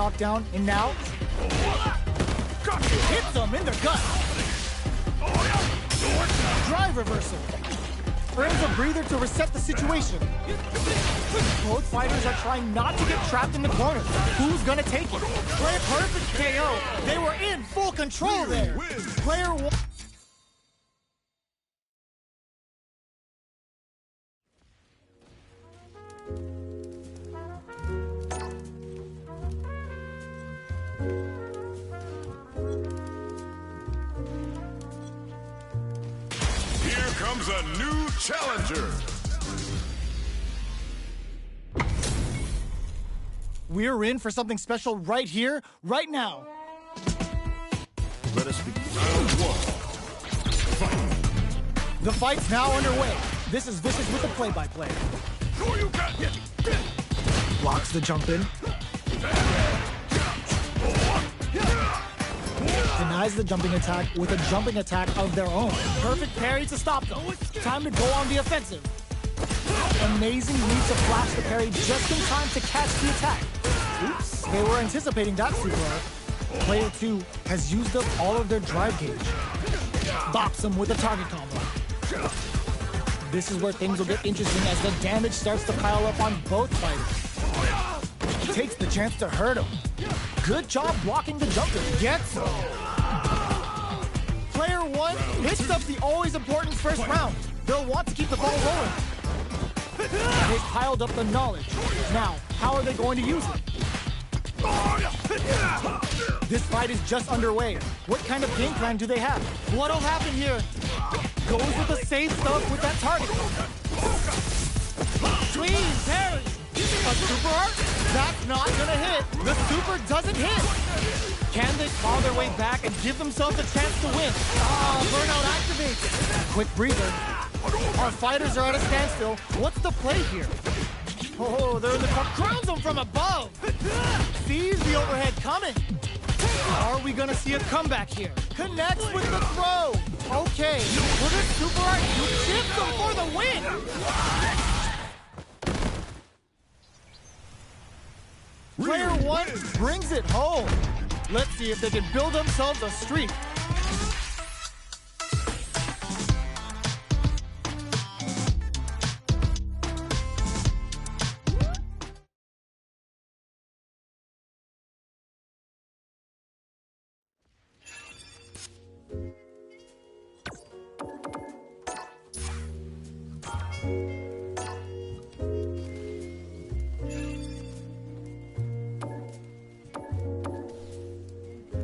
knockdown, and now hits them in the gut. Drive reversal. Earns a breather to reset the situation. Both fighters are trying not to get trapped in the corner. Who's gonna take it? Player perfect KO. They were in full control there. Player one. Here comes a new challenger. We're in for something special right here, right now. Let us begin. Round one. Fight. The fight's now underway. This is Vicious with the play-by-play. Sure you got it. Blocks the jump in. Denies the jumping attack with a jumping attack of their own. Perfect parry to stop them. Time to go on the offensive. Amazing read to flash the parry just in time to catch the attack. Oops, they were anticipating that super. Player 2 has used up all of their drive gauge. Bops them with a target combo. This is where things will get interesting as the damage starts to pile up on both fighters. Takes the chance to hurt him. Good job blocking the jumper. Gets him. Player 1 hits up the always important first round. They'll want to keep the ball rolling. They've piled up the knowledge. Now, how are they going to use it? This fight is just underway. What kind of game plan do they have? What'll happen here? Goes with the safe stuff with that target. Clean parry. A super art? That's not gonna hit. The super doesn't hit. Can they claw their way back and give themselves a chance to win? Burnout activates. Quick breather. Our fighters are at a standstill. What's the play here? Oh, they're in the car. Crowns them from above. Sees the overhead coming. Are we gonna see a comeback here? Connects with the throw. Okay, with a super art, you chip them for the win. Player 1 brings it home. Let's see if they can build themselves a streak.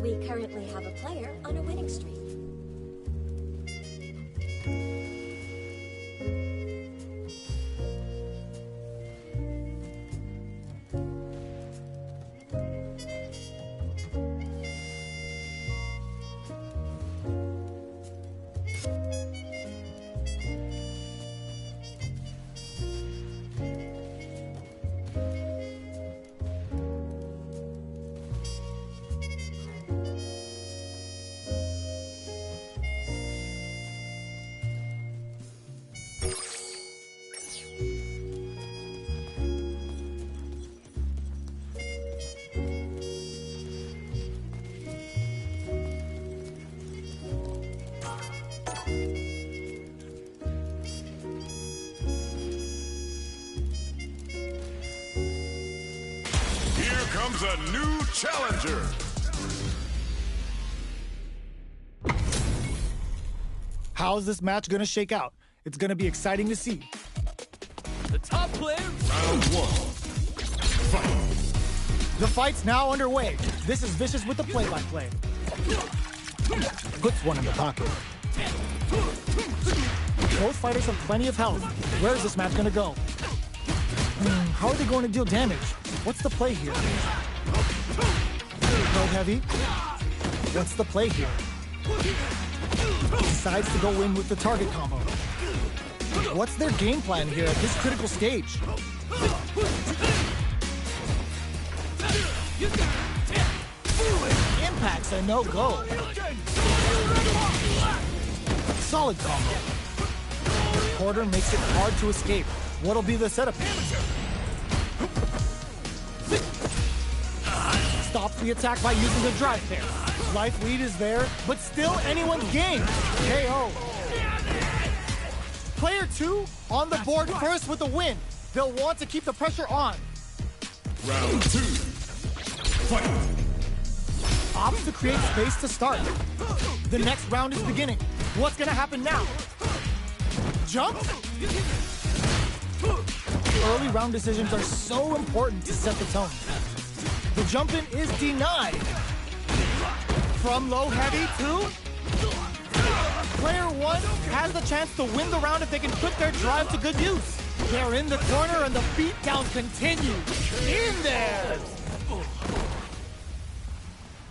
We currently have a player on a winning streak. Comes a new challenger. How's this match gonna shake out? It's gonna be exciting to see. The top player. Round one. Fight. The fight's now underway. This is Vicious with the play-by-play. Puts one in the pocket. Both fighters have plenty of health. Where is this match gonna go? How are they going to deal damage? What's the play here? Go heavy. What's the play here? Decides to go in with the target combo. What's their game plan here at this critical stage? Impact's a no-go. Solid combo. Porter makes it hard to escape. What'll be the setup? stops the attack by using the drive pair. Life lead is there, but still anyone's game. KO. Player 2 on the board first with a win. They'll want to keep the pressure on. Round 2. Fight. Opts to create space to start. The next round is beginning. What's gonna happen now? Jump? Early round decisions are so important to set the tone. The jump-in is denied. From low heavy to... Player 1 has the chance to win the round if they can put their drive to good use. They're in the corner and the beatdown continues. In there!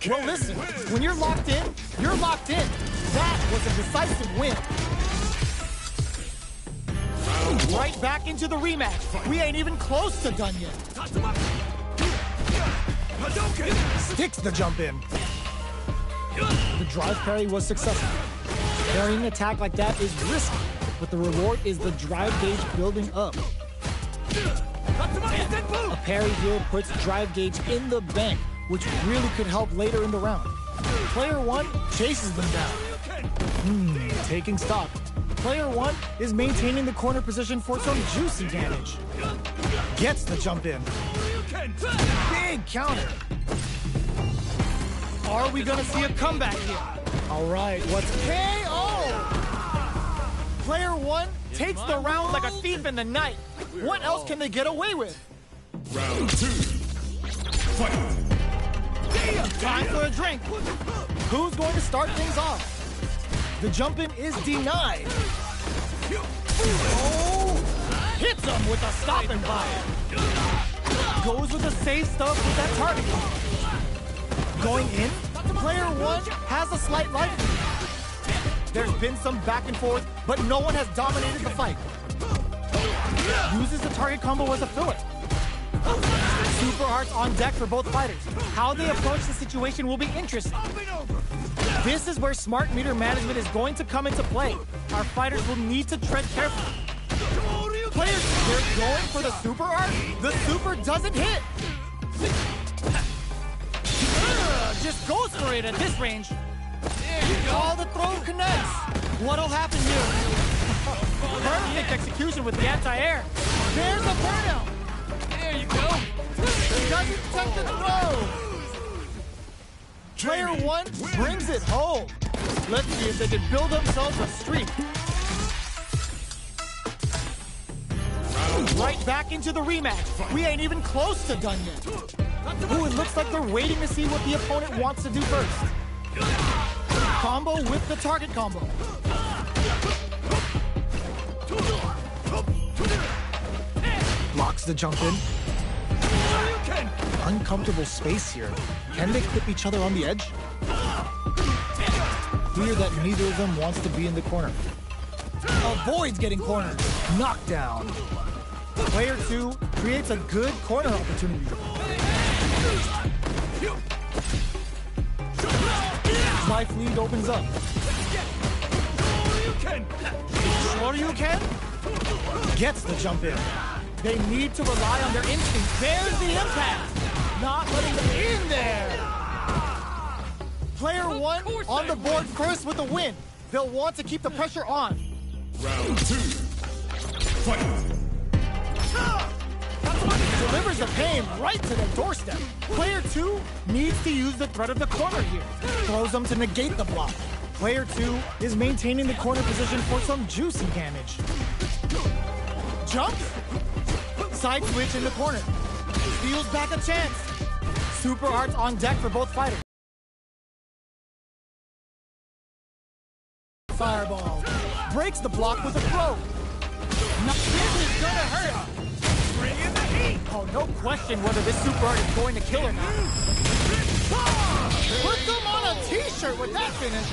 Well, listen, when you're locked in, you're locked in. That was a decisive win. Right back into the rematch. We ain't even close to done yet. Sticks the jump in. The drive parry was successful. Parrying an attack like that is risky, but the reward is the drive gauge building up. A parry here puts drive gauge in the bank, which really could help later in the round. Player 1 chases them down. Taking stock. Player 1 is maintaining the corner position for some juicy damage. Gets the jump in. Big counter. Are we gonna see a comeback here? All right, what's KO? Player 1 takes the round like a thief in the night. What else can they get away with? Round 2. Fight. Time for a drink. Who's going to start things off? The jump-in is denied. Oh! Hits him with a stop and fire. Goes with the safe stuff with that target. Going in, player 1 has a slight life lead. There's been some back and forth, but no one has dominated the fight. Uses the target combo as a filler. Super hearts on deck for both fighters. How they approach the situation will be interesting. This is where smart meter management is going to come into play. Our fighters will need to tread carefully. Players, they're going for the super art. The super doesn't hit. Just goes for it at this range. All the throw connects. What'll happen here? Perfect execution with the anti-air. There's a burnout. There you go. Doesn't attempt to throw. Player 1 brings it home. Let's see if they can build themselves a streak. Right back into the rematch. We ain't even close to done yet. Ooh, it looks like they're waiting to see what the opponent wants to do first. Combo with the target combo. Blocks the jump in. Uncomfortable space here. Can they clip each other on the edge? Clear that neither of them wants to be in the corner. Avoids getting cornered. Knockdown. Player 2 creates a good corner opportunity. Life lead opens up. Shoryuken gets the jump in. They need to rely on their instincts. There's the impact. Not letting them in there. Player 1 on the board first with a win. They'll want to keep the pressure on. Round 2. Fight. Delivers the pain right to their doorstep. Player 2 needs to use the threat of the corner here. Throws them to negate the block. Player 2 is maintaining the corner position for some juicy damage. Jump. Side switch in the corner. Steals back a chance. Super arts on deck for both fighters. Fireball. Breaks the block with a throw. This is gonna hurt. Bring in the heat. Oh, no question whether this super art is going to kill or not. Put them on a t-shirt with that finish.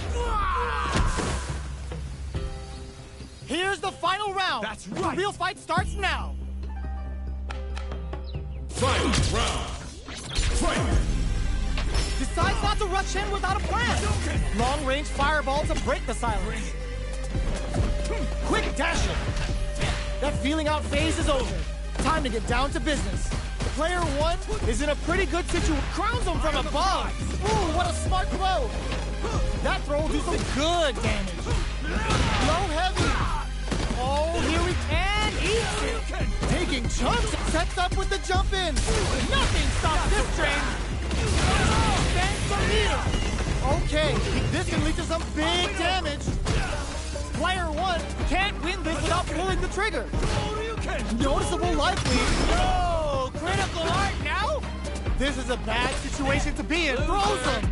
Here's the final round. That's right. The real fight starts now. Fight round. Fight. Decides not to rush in without a plan. Long-range fireball to break the silence. Quick dashing. That feeling out phase is over. Time to get down to business. Player one is in a pretty good situation. Crowns him from above. Ooh, what a smart throw. That throw will do some good damage. Low heavy. Oh, here we can. Eats it. Taking chunks. Sets up with the jump in. Nothing stops this train. Thanks for leader. Okay, this can lead to some big damage. Player one can't win this without pulling the trigger. Noticeable life lead. Oh, critical art now? This is a bad situation to be in. Throws him.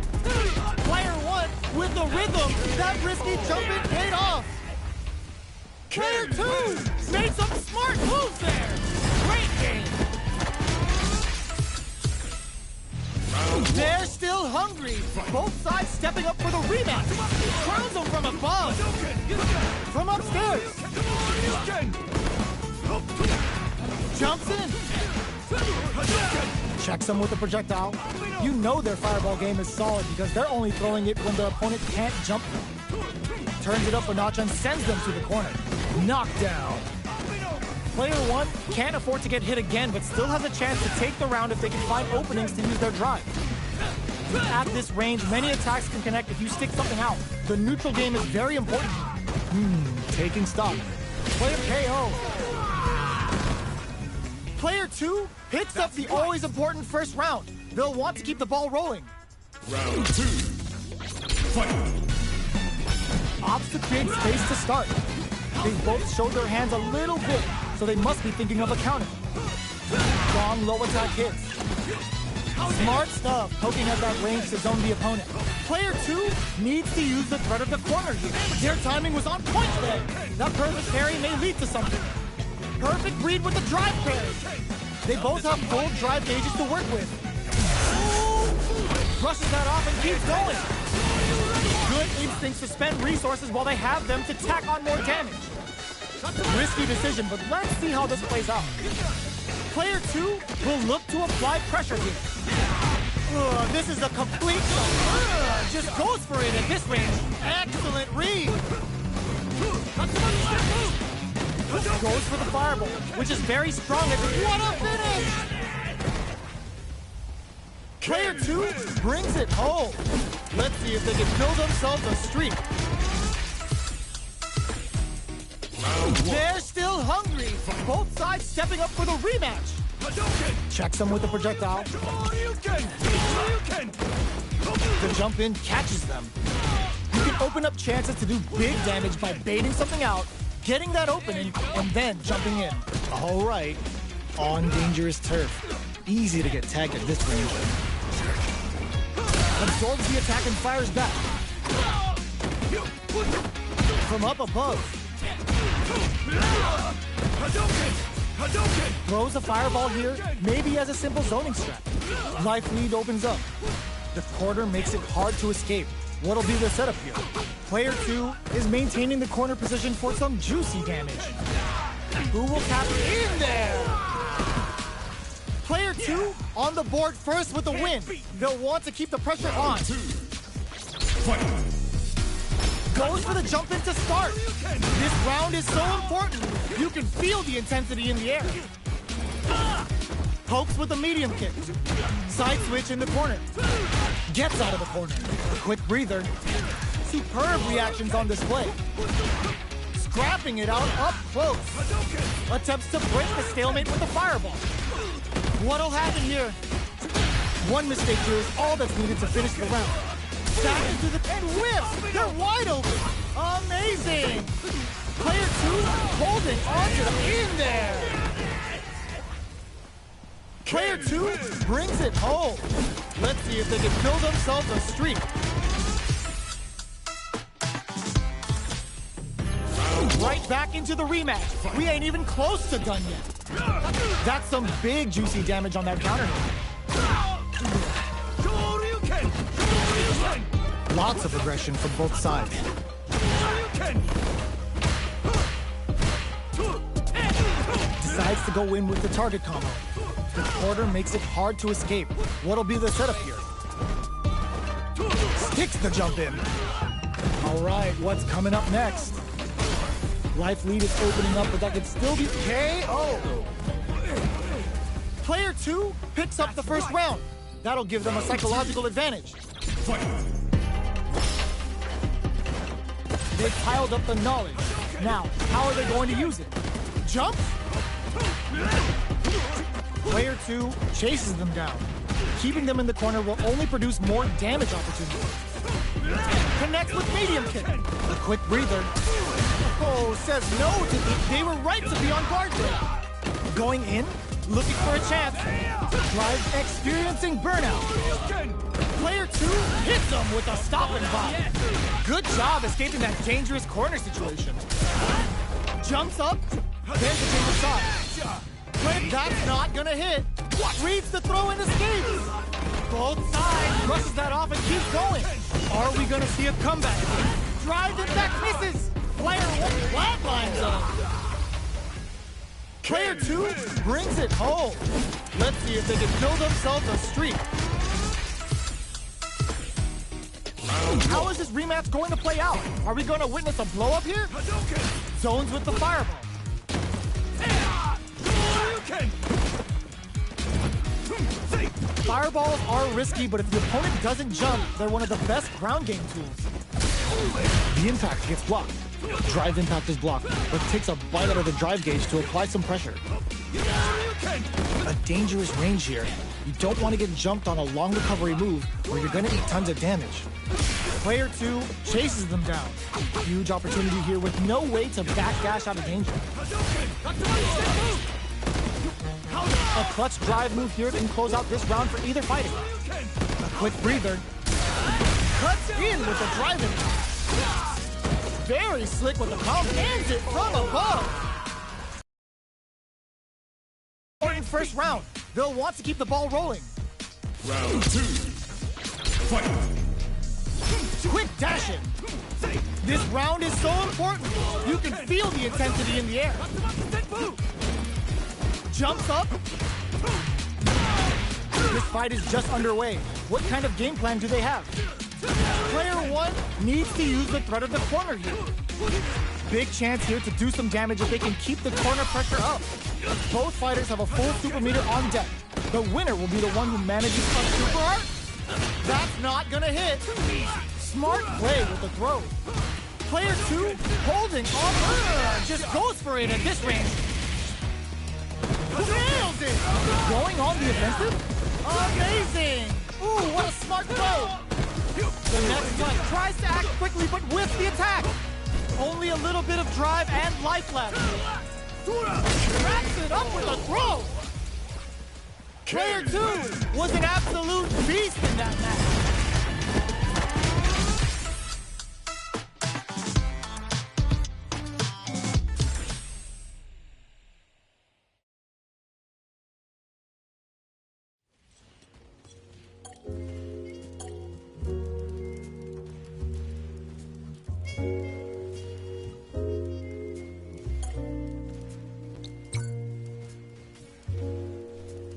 Player one with the rhythm. That risky jump in paid off. Player two made some smart moves there. Great game. They're still hungry. Both sides stepping up for the rematch. Crowns them from above. From upstairs. Jumps in. Checks them with a projectile. You know their fireball game is solid because they're only throwing it when the opponent can't jump them. Turns it up a notch and sends them to the corner. Knockdown. Player one can't afford to get hit again, but still has a chance to take the round if they can find openings to use their drive. At this range, many attacks can connect if you stick something out. The neutral game is very important. Taking stock. Player KO. Player two hits up the always important first round. They'll want to keep the ball rolling. Round two. Fight. Opts to create space to start. They both showed their hands a little bit, so they must be thinking of a counter. Strong low attack hits. Smart stuff, poking at that range to zone the opponent. Player two needs to use the threat of the corner here. Their timing was on point there. That perfect parry may lead to something. Perfect read with the drive parry. They both have full drive gauges to work with. Brushes that off and keeps going. Good instincts to spend resources while they have them to tack on more damage. Risky decision, but let's see how this plays out. Player two will look to apply pressure here. This is a complete just goes for it at this range. Excellent read. Goes for the fireball, which is very strong. What a finish! Player two brings it home. Let's see if they can build themselves a streak. They're still hungry. Both sides stepping up for the rematch. Checks them with the projectile. The jump in catches them. You can open up chances to do big damage by baiting something out, getting that opening, and then jumping in. All right, on dangerous turf. Easy to get tagged at this range. Absorbs the attack and fires back. From up above. Throws a fireball here, maybe as a simple zoning strat. Life lead opens up. The corner makes it hard to escape. What'll be the setup here? Player two is maintaining the corner position for some juicy damage. Who will tap in there? Player two on the board first with the win. They'll want to keep the pressure on. Goes for the jump in to start. This round is so important. You can feel the intensity in the air. Pokes with a medium kick. Side switch in the corner. Gets out of the corner. Quick breather. Superb reactions on display. Scrapping it out up close. Attempts to break the stalemate with a fireball. What'll happen here? One mistake here is all that's needed to finish the round. Back into the and whips! They're wide open! Amazing! Player two holding onto them in there! Player two brings it home. Let's see if they can build themselves a streak. Right back into the rematch. We ain't even close to done yet. That's some big juicy damage on that counter. Lots of aggression from both sides. Decides to go in with the target combo. The quarter makes it hard to escape. What'll be the setup here? Sticks the jump in. All right, what's coming up next? Life lead is opening up, but that could still be KO. Player 2 picks up the first round. That'll give them a psychological advantage. They've piled up the knowledge. Now, how are they going to use it? Jump? Player 2 chases them down. Keeping them in the corner will only produce more damage opportunities. Connects with medium kick. A quick breather. Oh, says no to they were right to be on guard there. Going in, looking for a chance. Drive experiencing burnout. Player 2 hits them with a stopping bomb. Good job escaping that dangerous corner situation. Jumps up, there's the change of shot. That's not gonna hit. Reads the throw and escapes. Both sides brushes that off and keeps going. Are we gonna see a comeback? Drive it back, misses. Player 1 flatlines them. Player 2 brings it home. Let's see if they can build themselves a streak. How is this rematch going to play out? Are we going to witness a blow-up here? Zones with the fireball. Fireballs are risky, but if the opponent doesn't jump, they're one of the best ground game tools. The impact gets blocked. Drive impact is blocked, but takes a bite out of the drive gauge to apply some pressure. A dangerous range here. You don't want to get jumped on a long recovery move where you're going to eat tons of damage. Player 2 chases them down. Huge opportunity here with no way to backdash out of danger. A clutch drive move here can close out this round for either fighter. A quick breather. Cuts in with a drive impact. Very slick with the pound, ends it from above. In first round, they'll want to keep the ball rolling. Round 2. Fight. Quick dash in. This round is so important. You can feel the intensity in the air. Jumps up. This fight is just underway. What kind of game plan do they have? Player 1 needs to use the threat of the corner here. Big chance here to do some damage if they can keep the corner pressure up. Both fighters have a full super meter on deck. The winner will be the one who manages a super art. That's not gonna hit. Smart play with the throw. Player 2 holding on. Just goes for it at this range. Nails it! Going on the offensive? Amazing! Ooh, what a smart throw! The next one tries to act quickly, but whiffs the attack. Only a little bit of drive and life left. Wraps it up with a throw. Player 2 was an absolute beast in that match.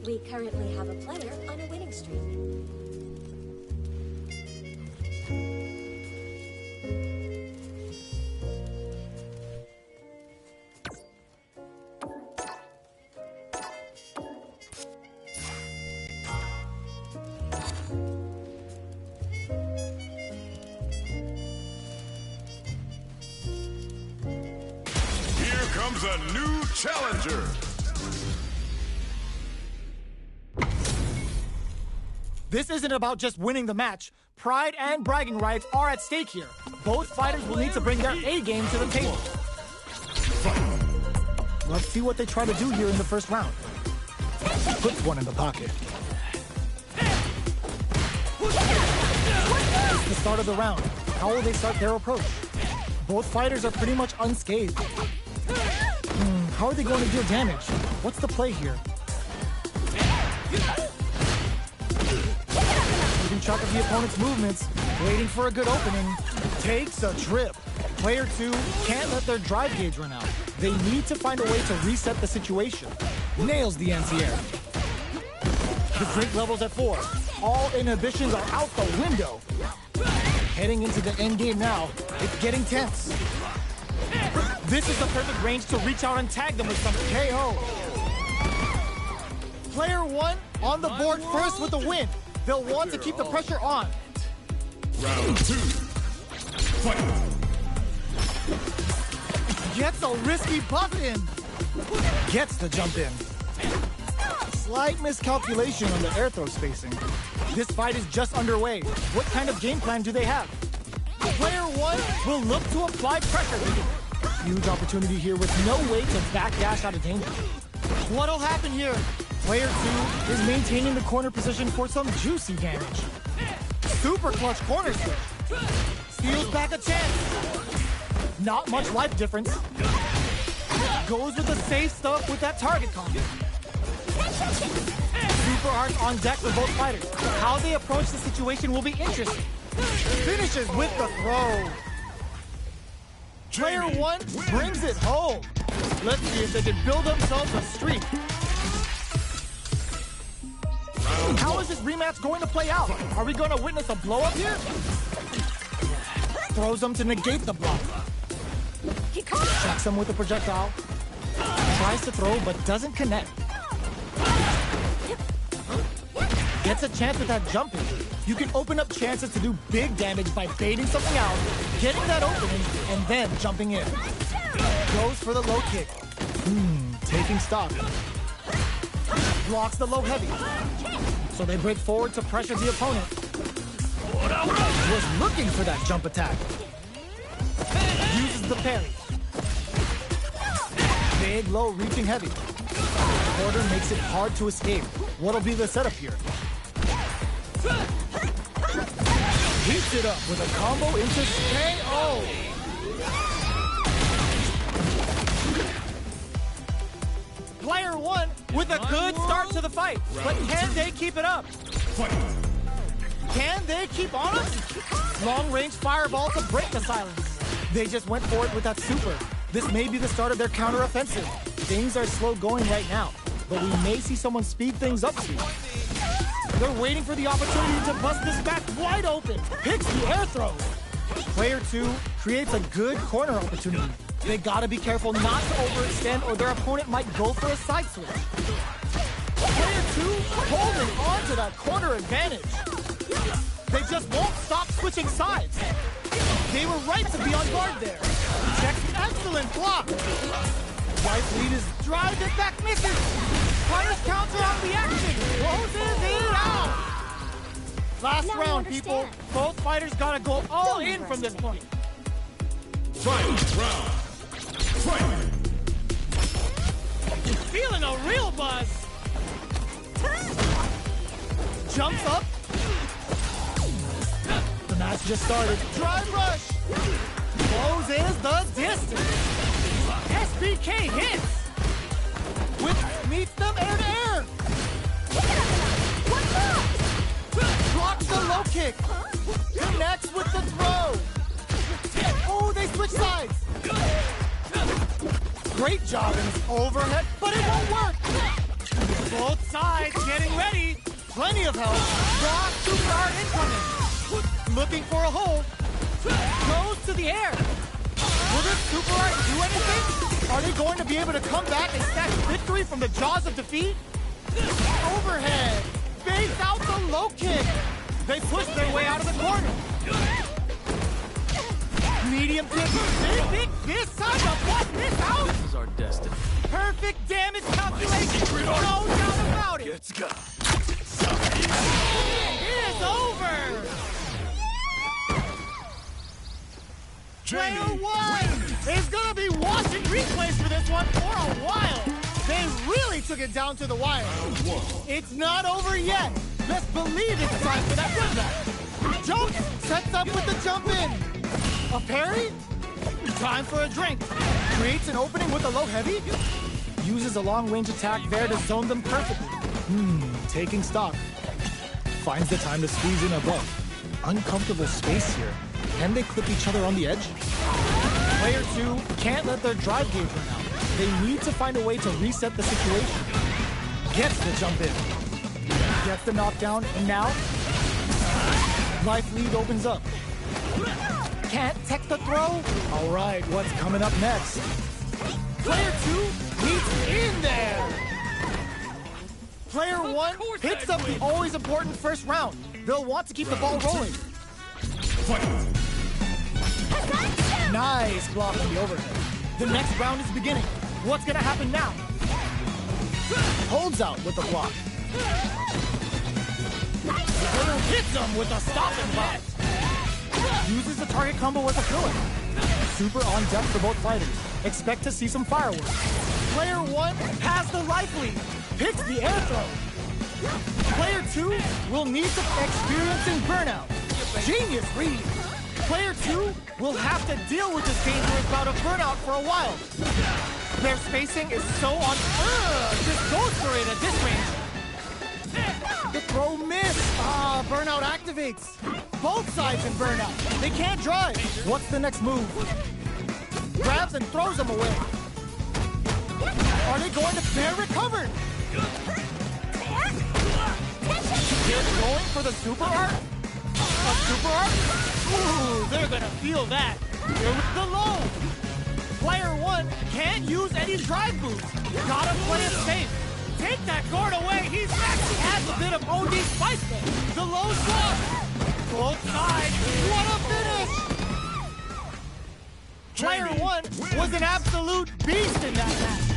We currently have a player on a winning streak. Here comes a new challenger. This isn't about just winning the match. Pride and bragging rights are at stake here. Both fighters will need to bring their A game to the table. Let's see what they try to do here in the first round. Puts one in the pocket. It's the start of the round. How will they start their approach? Both fighters are pretty much unscathed. How are they going to deal damage? What's the play here? Keeping track of the opponent's movements, waiting for a good opening. Takes a trip. Player 2 can't let their drive gauge run out. They need to find a way to reset the situation. Nails the anti-air. The drink level's at 4. All inhibitions are out the window. Heading into the end game now. It's getting tense. This is the perfect range to reach out and tag them with some KO. Player 1 on the board first with the win. They'll want to keep the pressure on. Round 2. Fight. Gets a risky buff in. Gets the jump in. Slight miscalculation on the air throw spacing. This fight is just underway. What kind of game plan do they have? Player 1 will look to apply pressure. Huge opportunity here with no way to backdash out of danger. What'll happen here? Player 2 is maintaining the corner position for some juicy damage. Super clutch corner switch. Steals back a chance. Not much life difference. Goes with the safe stuff with that target combo. Super arts on deck for both fighters. How they approach the situation will be interesting. Finishes with the throw. Player 1 brings it home. Let's see if they can build themselves a streak. How is this rematch going to play out? Are we going to witness a blow up here? Throws them to negate the block. Checks him with a projectile. Tries to throw but doesn't connect. Gets a chance with that jump in. You can open up chances to do big damage by baiting something out, getting that opening, and then jumping in. Goes for the low kick. Taking stock. Blocks the low heavy. So they break forward to pressure the opponent. Was looking for that jump attack. Uses the parry. Big, low, reaching heavy. Quarter makes it hard to escape. What'll be the setup here? Heats it up with a combo into KO. Player 1 with a good start to the fight. But can they keep it up? Can they keep on it? Long-range fireball to break the silence. They just went for it with that super. This may be the start of their counter-offensive. Things are slow going right now, but we may see someone speed things up soon. They're waiting for the opportunity to bust this back wide open. Picks the air throw. Player 2 creates a good corner opportunity. They gotta be careful not to overextend or their opponent might go for a side switch. Player 2 holding on to that corner advantage. They just won't stop switching sides. They were right to be on guard there. Checks excellent block. Right lead is drives it back, misses. Punish counter on the action. Closes it out. Last Now round, people. Both fighters gotta go all in from this point. Final round. Fight. Feeling a real buzz. Jumps up. The match just started. Drive rush. Closes the distance. SBK hits. Whip meets them air to air. Blocks the low kick. Connects with the throw. Oh, they switch sides. Great job in his overhead, but it won't work. Both sides getting ready. Plenty of help. Raw super hard incoming. Looking for a hole. Goes to the air. Will this super art do anything? Are they going to be able to come back and snatch victory from the jaws of defeat? Overhead. Base out the low kick. They push their way out of the corner. Medium kick. Big this time to bust this out. This is our destiny. Perfect damage calculation. No doubt about it. Let's go. It is over. Player 1 is going to be watching replays for this one for a while. They really took it down to the wire. It's not over yet. Let's believe it's time for that comeback. Jump sets up with the jump in. A parry? Time for a drink. Creates an opening with a low heavy. Uses a long-range attack there to zone them perfectly. Taking stock. Finds the time to squeeze in above. Uncomfortable space here. Can they clip each other on the edge? Player 2 can't let their drive gauge run out. They need to find a way to reset the situation. Gets the jump in. Gets the knockdown, and now life lead opens up. Can't tech the throw? All right, what's coming up next? Player 2 leads in there. Player one picks up the always important first round. They'll want to keep the ball rolling. Nice block on the overhead. The next round is beginning. What's gonna happen now? Holds out with the block. The player hits him with a stopping block. Uses the target combo with a filler. Super on deck for both fighters. Expect to see some fireworks. Player one has the life lead. Picks the air throw. Player two will need some experiencing burnout. Genius read. Player two will have to deal with this dangerous bout of burnout for a while. Their spacing is so on. Just goes for it at this range. The throw missed. Burnout activates. Both sides in burnout. They can't drive. What's the next move? Grabs and throws them away. Are they going to bear recovered? They're going for the super art? A super art? Ooh, they're gonna feel that. The low. Player one can't use any drive boost. Gotta play it safe. Take that guard away. He's back. He has a bit of OD spice there. The low shot. Both sides. What a finish. Player one was an absolute beast in that match.